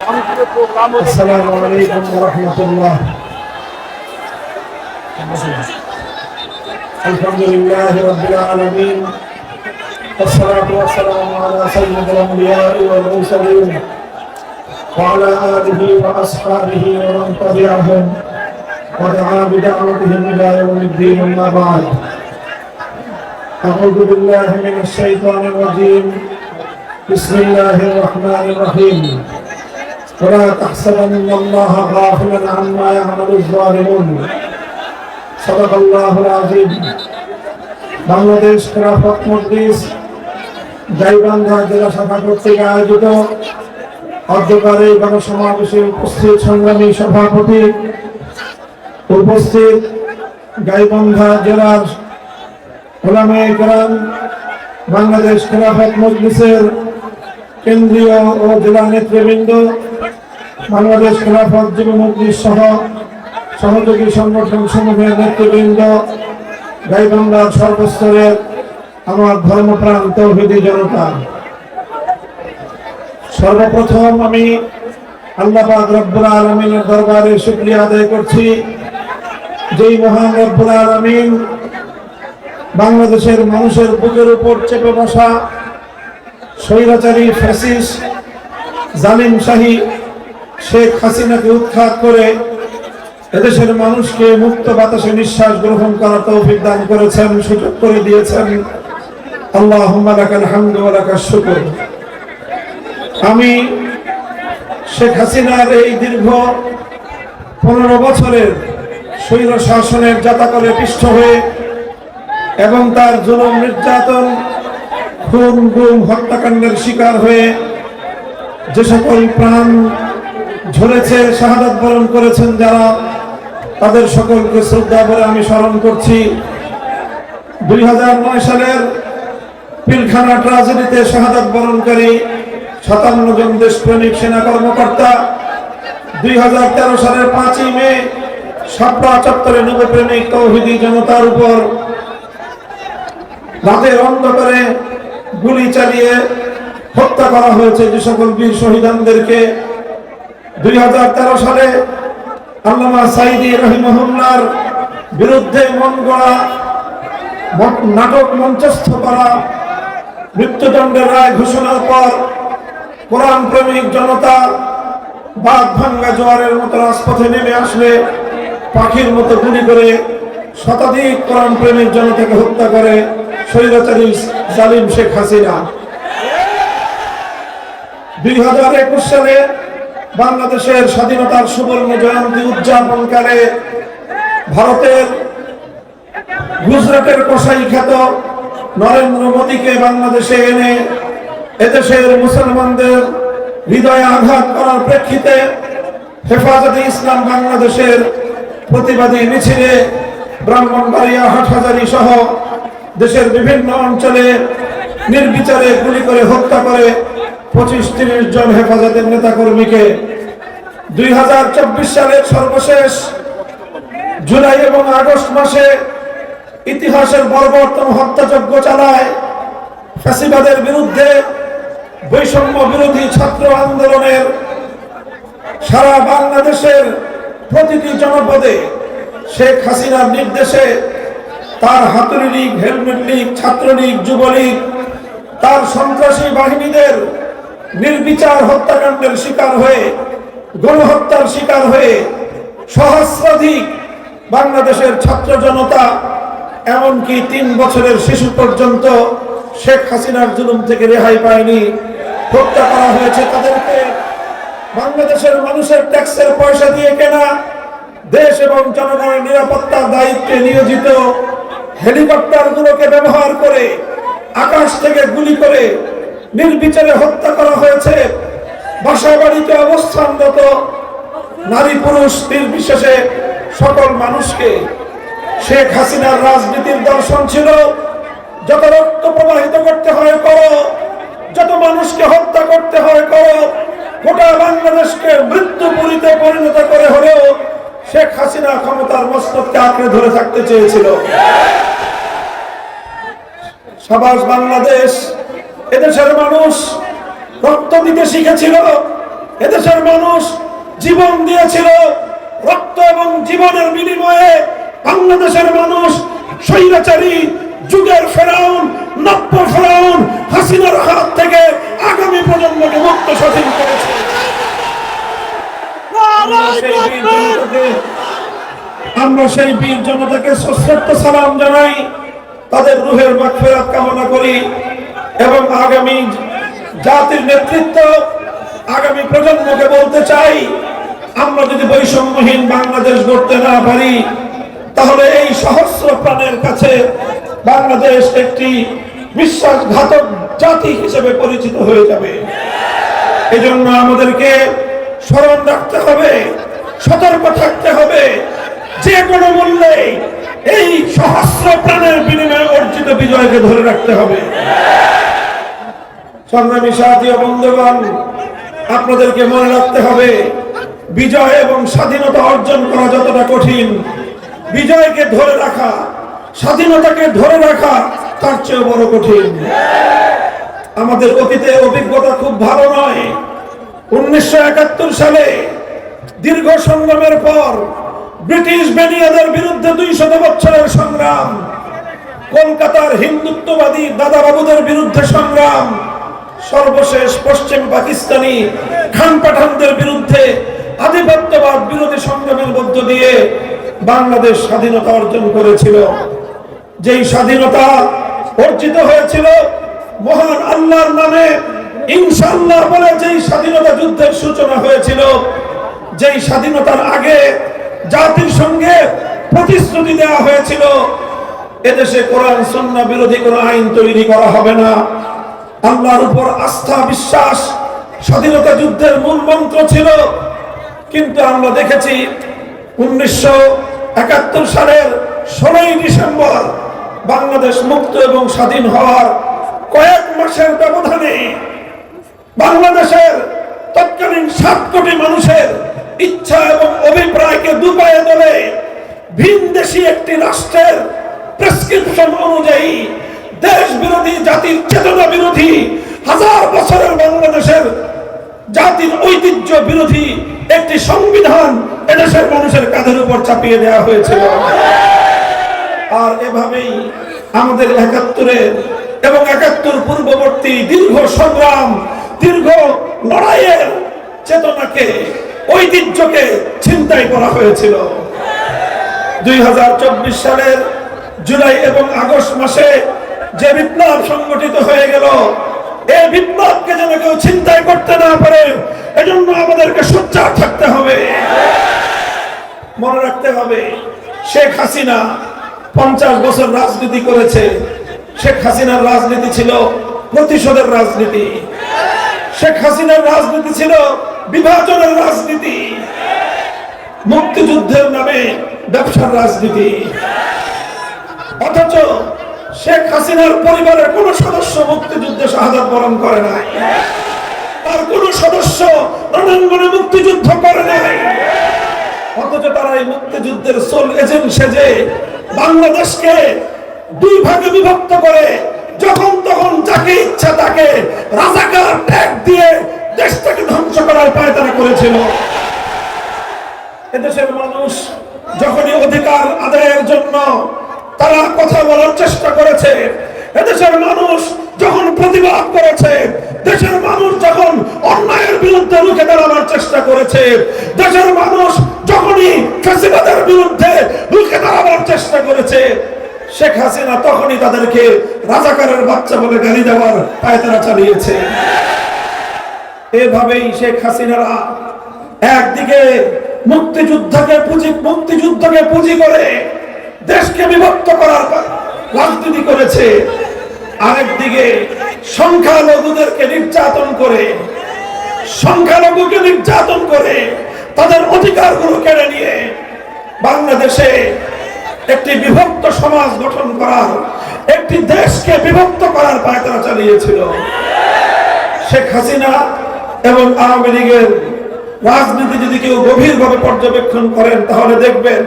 السلام عليكم ورحمة الله. الحمد لله رب العالمين، والصلاة والسلام على سيد الأنبياء والمرسلين وعلى آله وأصحابه ومن تبعهم ودعا بدعوتهم إلى يوم الدين. أما بعد، أعوذ بالله من الشيطان الرجيم. بسم الله الرحمن الرحيم. ولا تحسبن الله غافلا عما يعمل الظالمون. صدق الله العظيم. বাংলাদেশ খেলাফত মজলিস গাইবান্ধা জেলা শাখা কর্তৃক আয়োজিত অধ্যকার এই গণসমাবেশে উপস্থিত সংগ্রামী সভাপতি, উপস্থিত গাইবান্ধা জেলার উলামায়ে কেরাম, বাংলাদেশ খেলাফত মজলিসের কেন্দ্রীয় ও জেলা নেতৃবৃন্দ, বাংলাদেশ খেলাফত যুব মজলিস সহ সহযোগী সংগঠন সমূহের নেতৃবৃন্দ, গাইবান্ধার সর্বস্তরের আমার ধর্মপ্রাণ তৌহিদি জনতা, সর্বপ্রথম আমি আল্লাহ পাক রব্বুল আলামিনের দরবারে শুকরিয়া আদায় করছি, যেই মহান রব্বুল আলামিন বাংলাদেশের মানুষের বুকের উপর চেপে বসা স্বৈরাচারী ফ্যাসিস্ট জালিম শাহী শেখ হাসিনাকে উৎখাত করে এদেশের মানুষকে মুক্ত বাতাসে নিঃশ্বাস গ্রহণ করার তৌফিক দান করেছেন, সুযোগ করে দিয়েছেন। আল্লাহুম্মা লাকাল হামদু ওয়া লাকাশ শুকর। আমি শেখ হাসিনার এই দীর্ঘ 15 বছরের স্বৈর শাসনের জাতাকলে পিষ্ট হয়ে এবং তার জুলুম নির্যাতন খুন গুম হত্যাকাণ্ডের শিকার হয়ে যে সকল প্রাণ ঝরেছে, শাহাদাত বরণ করেছেন যারা, তাদের সকলকে শ্রদ্ধা করে আমি স্মরণ করছি। 2009 সালের পিলখানা ট্রাজেডিতে শাহাদাত বরণকারী 57 জন দেশপ্রেমিক সেনা কর্মকর্তা, 2013 সালের 5ই মে শাপলা চত্বরে নবপ্রেমিক তৌহিদি জনতার উপর রাতের অন্ধকারে গুলি চালিয়ে হত্যা করা হয়েছে যে সকল বীর শহীদদেরকে। 2013 সালে আল্লামা সাঈদী রাহিমাহুল্লাহর বিরুদ্ধে মন গড়া নাটক মঞ্চস্থ করা, মৃত্যুদণ্ডের রায় ঘোষণার পর কোরআন প্রেমিক জনতা বাঁধ ভাঙ্গা জোয়ারের মতো রাজপথে নেমে আসলে পাখির মতো গুলি করে শতাধিক কোরআন প্রেমিক জনতাকে হত্যা করে স্বৈরাচারী জালিম শেখ হাসিনা। 2021 সালে বাংলাদেশের স্বাধীনতার সুবর্ণ জয়ন্তী উদযাপনকালে ভারতের গুজরাটের কসাই খ্যাত নরেন্দ্র মোদীকে বাংলাদেশে এনে এদেশের মুসলমানদের হৃদয়ে আঘাত করার প্রেক্ষিতে হেফাজতে ইসলাম বাংলাদেশের প্রতিবাদী মিছিলে ব্রাহ্মণবাড়িয়া, হাটহাজারী সহ দেশের বিভিন্ন অঞ্চলে নির্বিচারে গুলি করে হত্যা করে 25-30 জন হেফাজতের নেতাকর্মীকে। 2024 সালের সর্বশেষ জুলাই এবং আগস্ট মাসে ইতিহাসের বর্বরতম হত্যাযজ্ঞ চালায় ফ্যাসিবাদের বিরুদ্ধে বৈষম্য বিরোধী ছাত্র আন্দোলনের সারা বাংলাদেশের প্রতিটি জনপদে শেখ হাসিনার নির্দেশে তার হাতুড়ি লীগ, হেলমেট লীগ, ছাত্রলীগ, যুবলীগ তার সন্ত্রাসী বাহিনীদের নির্বিচার হত্যাকাণ্ডের শিকার হয়ে, গণহত্যার শিকার হয়ে সহস্রাধিক বাংলাদেশের ছাত্র জনতা, এমনকি 3 বছরের শিশু পর্যন্ত শেখ হাসিনার জুলুম থেকে রেহাই পায়নি, হত্যা করা হয়েছে। তাদেরকে বাংলাদেশের মানুষের ট্যাক্সের পয়সা দিয়ে কেনা, দেশ এবং জনগণের নিরাপত্তার দায়িত্বে নিয়োজিত হেলিকপ্টারগুলোকে ব্যবহার করে আকাশ থেকে গুলি করে নির্বিচারে হত্যা করা হয়েছে। বাসা বাড়িতে অবস্থানরত নারী পুরুষ নির্বিশেষে সকল মানুষকে। শেখ হাসিনার রাজনীতির দর্শন ছিল যত রক্ত প্রবাহিত করতে হয় করো, যত মানুষকে হত্যা করতে হয় করো, গোটা বাংলাদেশকে মৃত্যুপুরীতে পরিণত করে হলেও শেখ হাসিনা ক্ষমতার মস্তককে আঁকড়ে ধরে থাকতে চেয়েছিল। সাবাস বাংলাদেশ, এদেশের মানুষ রক্ত দিতে শিখেছিল, এদেশের মানুষ জীবন দিয়েছিল, রক্ত এবং জীবনের বিনিময়ে বাংলাদেশের মানুষ স্বৈরাচারী যুগের ফেরাউন, নব্য ফেরাউন হাসিনার হাত থেকে আগামী প্রজন্মকে মুক্ত স্বাধীন করেছে। আমরা সেই বীর জনতাকে সশ্রদ্ধ সালাম জানাই, তাদের রুহের মাগফিরাত কামনা করি এবং আগামী জাতির নেতৃত্ব, আগামী প্রজন্মকে বলতে চাই, আমরা যদি বৈষম্যহীন বাংলাদেশ গড়তে না পারি তাহলে এই সহস্র প্রাণের কাছে বাংলাদেশ একটি বিশ্বাসঘাতক জাতি হিসেবে পরিচিত হয়ে যাবে। এজন্য আমাদেরকে স্মরণ রাখতে হবে, সতর্ক থাকতে হবে, যে কোনো মূল্যে এই সহস্র প্রাণের বিনিময়ে অর্জিত বিজয়কে ধরে রাখতে হবে। সংগ্রামী সাথী ও বন্ধুগণ, আপনাদেরকে মনে রাখতে হবে, বিজয় এবং স্বাধীনতা অর্জন করা যতটা কঠিন, বিজয়কে ধরে রাখা, স্বাধীনতাকে ধরে রাখা তার চেয়ে বড় কঠিন। আমাদের অতীতে অভিজ্ঞতা খুব ভালো নয়। 1971 সালে দীর্ঘ সংগ্রামের পর ব্রিটিশ বেনিয়াদের বিরুদ্ধে 200 বছরের সংগ্রাম, কলকাতার হিন্দুত্ববাদী দাদাবাবুদের বিরুদ্ধে সংগ্রাম, সর্বশেষ পশ্চিম পাকিস্তানি খান পাঠানদের বিরুদ্ধে আধিপত্যবাদ বিরোধী সংগ্রামের মধ্য দিয়ে বাংলাদেশ স্বাধীনতা অর্জন করেছিল। যেই স্বাধীনতা অর্জিত হয়েছিল মহান আল্লাহর নামে ইনশাআল্লাহ বলে, যেই স্বাধীনতা যুদ্ধের সূচনা হয়েছিল, যেই স্বাধীনতার আগে জাতির সঙ্গে প্রতিশ্রুতি দেওয়া হয়েছিল এদেশে কোরআন সুন্নাহ বিরোধী কোনো আইন তৈরি করা হবে না, আল্লাহর উপর আস্থা বিশ্বাস স্বাধীনতা যুদ্ধের মূল মন্ত্র ছিল। কিন্তু আমরা দেখেছি 1971 সালের 16ই ডিসেম্বর বাংলাদেশ মুক্ত এবং স্বাধীন হওয়ার কয়েক মাসের ব্যবধানে বাংলাদেশের তৎকালীন 7 কোটি মানুষের ইচ্ছা এবং অভিপ্রায়কে দুপায়ে দলে ভিনদেশী একটি রাষ্ট্রের প্রেসক্রিপশন অনুযায়ী দেশ বিরোধী, জাতির চেতনা বিরোধী, হাজার বছরের বাংলাদেশের জাতির ঐতিহ্য বিরোধী একটি সংবিধান এদেশের মানুষের কাঁধের উপর চাপিয়ে দেওয়া হয়েছিল। আর এভাবেই আমাদের 71-এর এবং 71 পূর্ববর্তী দীর্ঘ সংগ্রাম, দীর্ঘ লড়াইয়ের চেতনাকে, ঐতিহ্যকে ছিনতাই করা হয়েছিল। 2024 সালের জুলাই এবং আগস্ট মাসে যে বিপ্লব সংগঠিত হয়ে গেল, এই বিপ্লবকে যেন কেউ ছিনতাই করতে না পারে, এজন্য আমাদেরকে সোচ্চার থাকতে হবে। মনে রাখতে হবে, শেখ হাসিনা 50 বছর রাজনীতি করেছে। শেখ হাসিনার রাজনীতি ছিল প্রতিশোধের রাজনীতি, শেখ হাসিনার রাজনীতি ছিল বিভাজনের রাজনীতি, মুক্তিযুদ্ধের নামে ব্যবসার রাজনীতি। অথচ শেখ হাসিনার পরিবারের কোন সদস্য মুক্তিযুদ্ধে শাহাদাত বরণ করে নাই, আর কোন সদস্য রণাঙ্গনে মুক্তিযুদ্ধ করে নাই। অথচ তারা এই মুক্তিযুদ্ধের সোল এজেন্ট সেজে বাংলাদেশকে 2 ভাগে বিভক্ত করে যখন তখন যাকে ইচ্ছা তাকে রাজাকার ট্যাগ দিয়ে দেশটাকে ধ্বংস করার পায়তারা করেছিল। এদেশের মানুষ যখনই অধিকার আদায়ের জন্য তারা কথা বলার চেষ্টা করেছে, এদেশের মানুষ যখন প্রতিবাদ করেছে, দেশের মানুষ যখন অন্যায়ের বিরুদ্ধে রুখে দাঁড়ানোর চেষ্টা করেছে, দেশের মানুষ যখনই ফ্যাসিবাদের বিরুদ্ধে রুখে দাঁড়ানোর চেষ্টা করেছে, শেখ হাসিনা তখনই তাদেরকে রাজাকারের বাচ্চা বলে গালি দেওয়ার পায়তারা চালিয়েছে। এভাবেই শেখ হাসিনারা একদিকে মুক্তিযুদ্ধকে পুঁজি করে দেশকে বিভক্ত করার রাজনীতি করেছে, আরেকদিকে সংখ্যালঘুদেরকে নির্যাতন করে তাদের অধিকারগুলো কেড়ে নিয়ে বাংলাদেশে একটি বিভক্ত সমাজ গঠন করার, একটি দেশকে বিভক্ত করার পায়তারা চালিয়েছিল। শেখ হাসিনা এবং আওয়ামী লীগের রাজনীতি যদি কেউ গভীরভাবে পর্যবেক্ষণ করেন তাহলে দেখবেন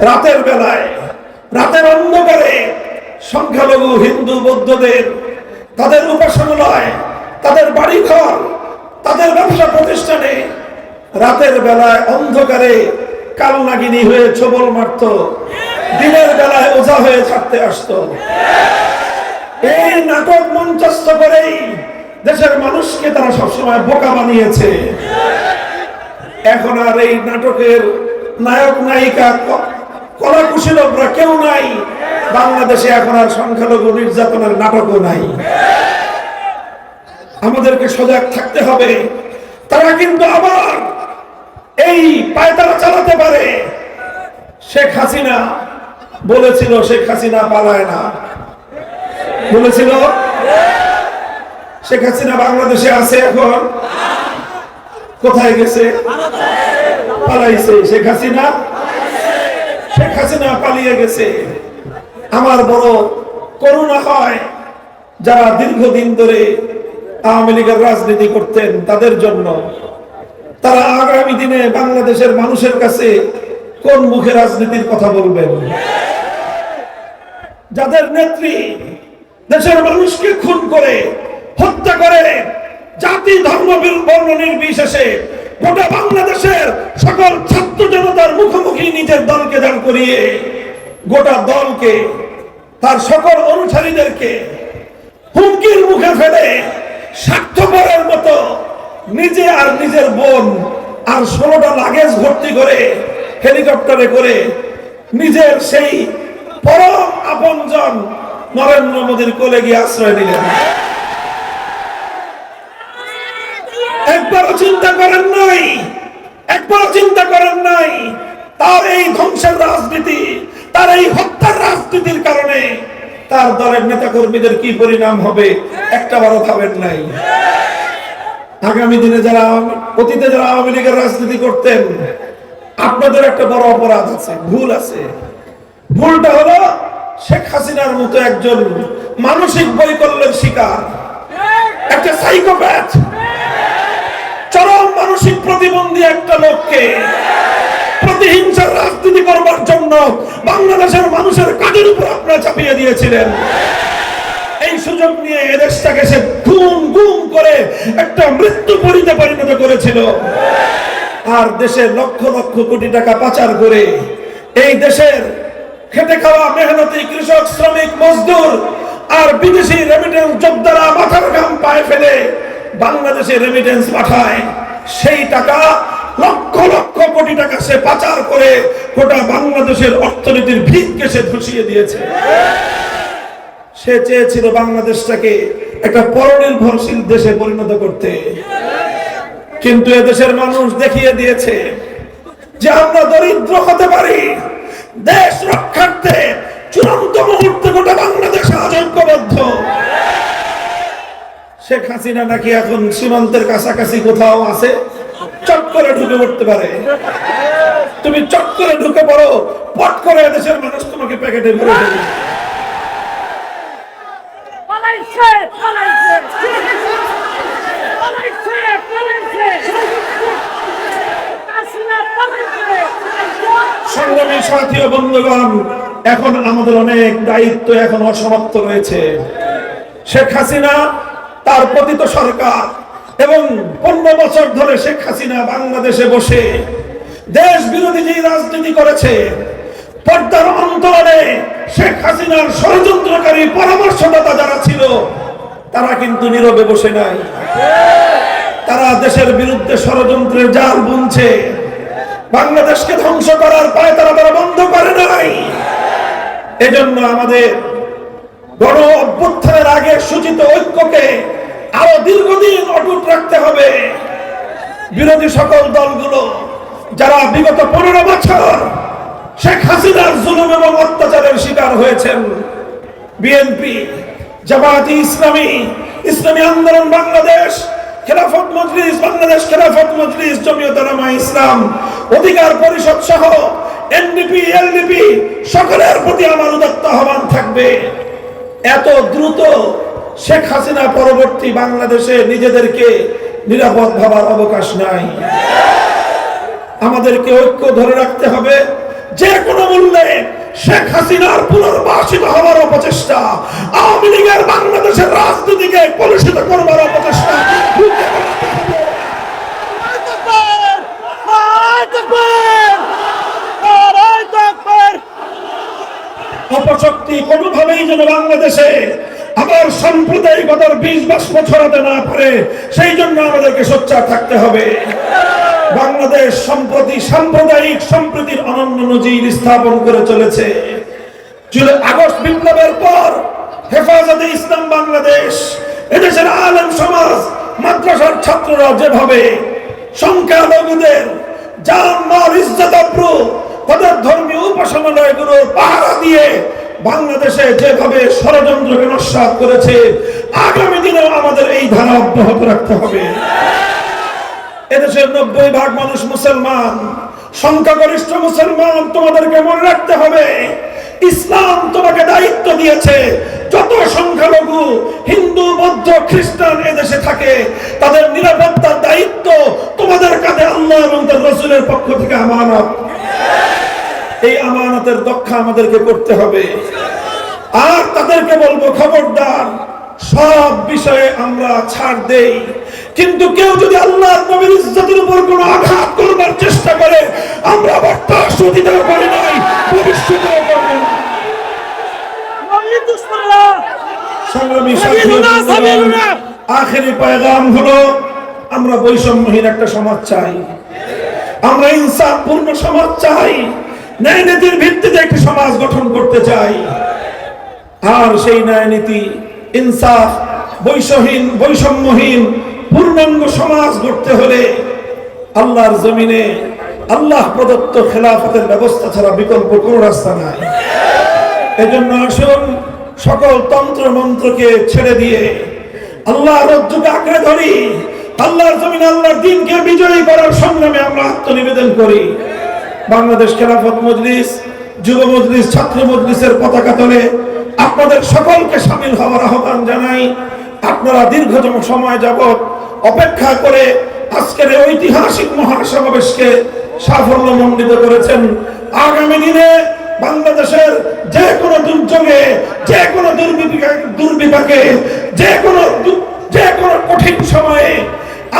রাতের বেলায়, রাতের অন্ধকারে সংখ্যালঘু হিন্দু বৌদ্ধদের তাদের উপাসনালয়, তাদের বাড়িঘর, তাদের ব্যবসা প্রতিষ্ঠানে রাতের বেলায় অন্ধকারে কালনাগিনী হয়ে ছোবল মারত, দিনের বেলায় ওঝা হয়ে থাকতে আসতো। এই নাটক মঞ্চস্থ করেই দেশের মানুষকে তারা সবসময় বোকা বানিয়েছে। এখন আর এই নাটকের নায়ক নায়িকা কলাকুশলীরা কেউ নাই বাংলাদেশে। এখন আর সংখ্যালঘু নির্যাতনের নাটকও নাই। আমাদেরকে সজাগ থাকতে হবে। তারা কিন্তু আবার এই পায়তারা চালাতে পারে। শেখ হাসিনা বলেছিল শেখ হাসিনা পালায় না, বলেছিল। শেখ হাসিনা বাংলাদেশে আছে, এখন কোথায় গেছে? পালাইছে। শেখ হাসিনা পালিয়ে গেছে। আমার বড় করুণা হয় যারা দীর্ঘদিন ধরে আওয়ামী লীগের রাজনীতি করতেন তাদের জন্য। তারা আগামী দিনে বাংলাদেশের মানুষের কাছে কোন মুখে রাজনীতির কথা বলবেন? যাদের নেত্রী দেশের মানুষকে খুন করে হত্যা করে, জাতি ধর্ম বর্ণ নির্বিশেষে গোটা বাংলাদেশের সকল ছাত্র জনতার মুখোমুখি নিজের দলকে দাঁড় করিয়ে গোটা দলকে, তার সকল অনুসারীদেরকে হুমকির মুখে ফেলে স্বার্থপরের মতো নিজে আর নিজের বোন আর 16টা লাগেজ ভর্তি করে হেলিকপ্টারে করে নিজের সেই পরম আপনজন নরেন্দ্র মোদীর কোলে গিয়ে আশ্রয় দিলেন। একবারও চিন্তা করেন নাই তার এই ধ্বংসের রাজনীতি, তার এই হত্যার রাজনীতির কারণে তার দলের নেতা কর্মীদের কি পরিণাম হবে একটাবারও ভাবেন নাই। আগামী দিনে যারা অতীতে যারা আওয়ামী লীগের রাজনীতি করতেন, আপনাদের একটা বড় অপরাধ আছে, ভুল আছে। ভুলটা হলো শেখ হাসিনার মতো একজন মানসিক বৈকল্যের শিকার, একটা সাইকোপ্যাথ, চরম মানসিক প্রতিবন্ধী একটা লোককে প্রতিহিংসার রাজনীতি করবার জন্য বাংলাদেশের মানুষের কাজের উপর আপনারা চাপিয়ে দিয়েছিলেন। এই সুযোগ নিয়ে এদেশটাকে সে গুম করে একটা মৃত্যু পরিতে পরিণত করেছিল। আর দেশে লক্ষ লক্ষ কোটি টাকা পাচার করে এই দেশের খেটে খাওয়া মেহনতি কৃষক, শ্রমিক, মজদুর আর বিদেশি রেমিটেন্স যোদ্ধারা মাথার ঘাম পায়ে ফেলে বাংলাদেশে রেমিটেন্স পাঠায়। সেই টাকা লক্ষ লক্ষ কোটি টাকা সে পাচার করে গোটা বাংলাদেশের অর্থনীতির ভিতকে সে ধসিয়ে দিয়েছে। সে চেয়েছিল বাংলাদেশটাকে একটা পরনির্ভরশীল দেশে পরিণত করতে, কিন্তু এদেশের মানুষ দেখিয়ে দিয়েছে যে আমরা দরিদ্র হতে পারি। দেশ রক্ষার্থে চূড়ান্ত মুহূর্তে গোটা বাংলাদেশ আজ ঐক্যবদ্ধ। শেখ হাসিনা নাকি এখন সীমান্তের কাছাকাছি কোথাও আছে, চট করে ঢুকে পড়তে পারে। তুমি চট করে ঢুকে পড়ো, পট করে দেশের মানুষ তোমাকে প্যাকেটে ভরে দেবে। সংগ্রামী সাথী ও বন্ধুগণ, এখন আমাদের অনেক দায়িত্ব এখন অসমাপ্ত রয়েছে। শেখ হাসিনা, তার পতিত সরকার এবং 15 বছর ধরে শেখ হাসিনা বাংলাদেশে বসে দেশ বিরোধী যে রাজনীতি করেছে, পর্দার অন্তরালে শেখ হাসিনার ষড়যন্ত্রকারী পরামর্শদাতা যারা ছিল তারা কিন্তু নীরবে বসে নাই। তারা দেশের বিরুদ্ধে ষড়যন্ত্রের জাল বুনছে। বাংলাদেশকে ধ্বংস করার পায় তারা বন্ধ করে নাই। এজন্য আমাদের গণ অভ্যুত্থানের আগে সূচিত ঐক্যকে আরো দীর্ঘদিন অটুট রাখতে হবে। বিরোধী সকল দলগুলো যারা বিগত 15 বছর শেখ হাসিনার জুলুম এবং অত্যাচারের শিকার হয়েছেন, বিএনপি, জামায়াতে ইসলামী, ইসলামী আন্দোলন বাংলাদেশ, খেলাফত মজলিস, বাংলাদেশ খেলাফত মজলিস, জমিয়ত উলামা ইসলাম, অধিকার পরিষদ সহ এনডিপি, এলডিপি সকলের প্রতি আমার উদাত্ত আহ্বান থাকবে, এত দ্রুত শেখ হাসিনা পরবর্তী বাংলাদেশে নিজেদেরকে নিরাপদ ভাবার অবকাশ নাই। আমাদেরকে ঐক্য ধরে রাখতে হবে। যে কোনো মূল্যে শেখ হাসিনার পুনর্বাসিত হওয়ার অপচেষ্টা, আওয়ামী লীগের বাংলাদেশের রাজনীতিকে কলুষিত করবার অপচেষ্টা অপশক্তি কোনোভাবেই যেন বাংলাদেশে আবার সাম্প্রদায়িকতার বীজ বাষ্প ছড়াতে না পারে, সেই জন্য আমাদেরকে সোচ্চার থাকতে হবে। বাংলাদেশ সম্প্রতি সাম্প্রদায়িক সম্প্রীতির অনন্য নজির স্থাপন করে চলেছে। জুলাই আগস্ট বিপ্লবের পর হেফাজতে ইসলাম বাংলাদেশ, এদেশের আলেম সমাজ, মাদ্রাসার ছাত্ররা যেভাবে সংখ্যালঘুদের জান মাল ইজ্জত আবরু তাদের ধর্মীয় উপাসনালয়গুলোর পাহারা দিয়ে বাংলাদেশে যেভাবে ষড়যন্ত্রকে নস্যাৎ করেছে, আগামী দিনেও আমাদের এই ধারা অব্যাহত রাখতে হবে। এদেশের 90% মানুষ মুসলমান, সংখ্যাগরিষ্ঠ মুসলমান। তোমাদেরকে মনে রাখতে হবে, ইসলাম তোমাকে দায়িত্ব দিয়েছে, যত সংখ্যালঘু হিন্দু, বৌদ্ধ, খ্রিস্টান এদেশে থাকে তাদের নিরাপত্তার দায়িত্ব তোমাদের কাঁধে আল্লাহ এবং তার রাসূলের পক্ষ থেকে আমানত। এই আমানতের রক্ষা আমাদেরকে করতে হবে। আর তাদেরকে বলবো, খবরদার, সব বিষয়ে আমরা ছাড় দেই, কিন্তু কেউ যদি আল্লাহর নবীর ইজ্জতের উপর কোনো আঘাত করবার চেষ্টা করে, আমরা বরদাস্ত দিতে পারি নাই, ভবিষ্যতেও করব না। সংগ্রামী সাথী, আখেরি পয়গাম হলো, আমরা বৈষম্যহীন একটা সমাজ চাই, আমরা ইনসাফপূর্ণ সমাজ চাই, ন্যায় নীতির ভিত্তিতে একটি সমাজ গঠন করতে চাই। আর সেই ন্যায় নীতি, ইনসাফ, বৈষম্যহীন পূর্ণাঙ্গ সমাজ গড়তে হলে আল্লাহর জমিনে আল্লাহ প্রদত্ত খেলাফতের ব্যবস্থা ছাড়া বিকল্প কোনো রাস্তা নাই। এজন্য আসুন সকল তন্ত্র মন্ত্রকে ছেড়ে দিয়ে আল্লাহর রজ্জুকে আঁকড়ে ধরি, আল্লাহর জমিনে আল্লাহর দ্বীনকে বিজয়ী করার সংগ্রামে আমরা আত্মনিবেদন করি। বাংলাদেশ খেলাফত মজলিস, যুব মজলিস, ছাত্র মজলিসের পতাকা তলে আপনাদের সকলকে শামিল হওয়ার আহ্বান জানাই। আপনারা দীর্ঘতম সময় যাবৎ অপেক্ষা করে আজকের ঐতিহাসিক মহাসমাবেশকে সাফল্যমণ্ডিত করেছেন। আগামী দিনে বাংলাদেশের যে কোনো দুর্যোগে, যে কোনো দুর্বিপাকে, যে কোনো কঠিন সময়ে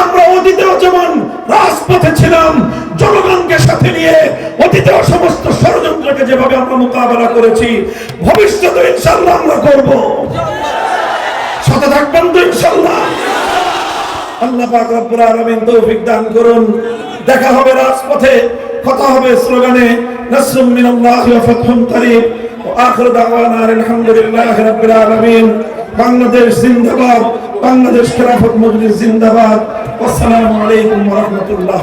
আমরা অতীতেও যেমন রাজপথে ছিলাম জনগণকে সাথে নিয়ে, অতীতেও সমস্ত ষড়যন্ত্রকে যেভাবে আমরা মোকাবেলা করেছি, ভবিষ্যতে ইনশাআল্লাহ আমরা করব। সাথে থাকবেন তো ইনশাআল্লাহ? আল্লাহ পাক রব্বুল আলামিন তৌফিক দান করুন। দেখা হবে রাজপথে, কথা হবে স্লোগানে। নাসরুম মিনাল্লাহি ওয়া ফাতহুন করিব ওয়া আখিরু দাওয়ানা আলহামদুলিল্লাহি রাব্বিল আলামিন। বাংলাদেশ জিন্দাবাদ, বাংলাদেশ খেলাফত মজলিস জিন্দাবাদ। আসসালামু আলাইকুম ওয়া রাহমাতুল্লাহ।